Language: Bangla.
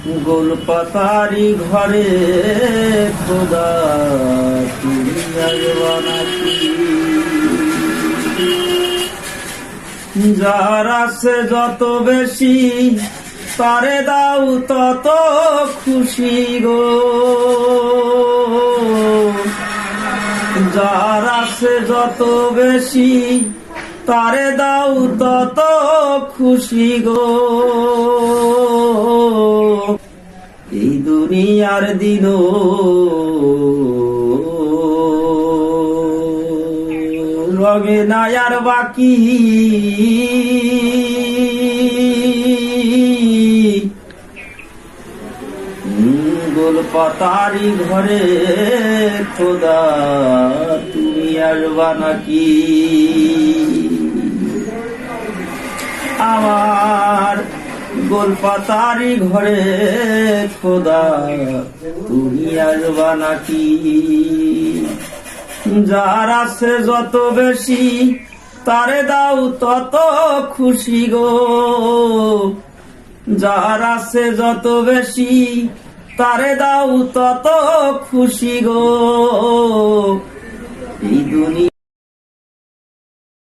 গোলপাতারি ঘরে খোদা তুমি আসবা নাকি? যার আছে যত বেশি তারে দাও তত খুশি গো। যার আছে যত বেশি তারে দাও তত খুশি গো। এই দুনিয়ার দিন রবে না আর বাকি, গোলপাতারি ঘরে খোদা তুমি আসবা নাকি? আমার গোলপাতারি ঘরে খোদা তুমি আসবা নাকি? যার আছে যত বেশি তারে দাও তত খুশি গো। যার আছে যত বেশি তারে দাও তত খুশি গো। এই দুনিয়া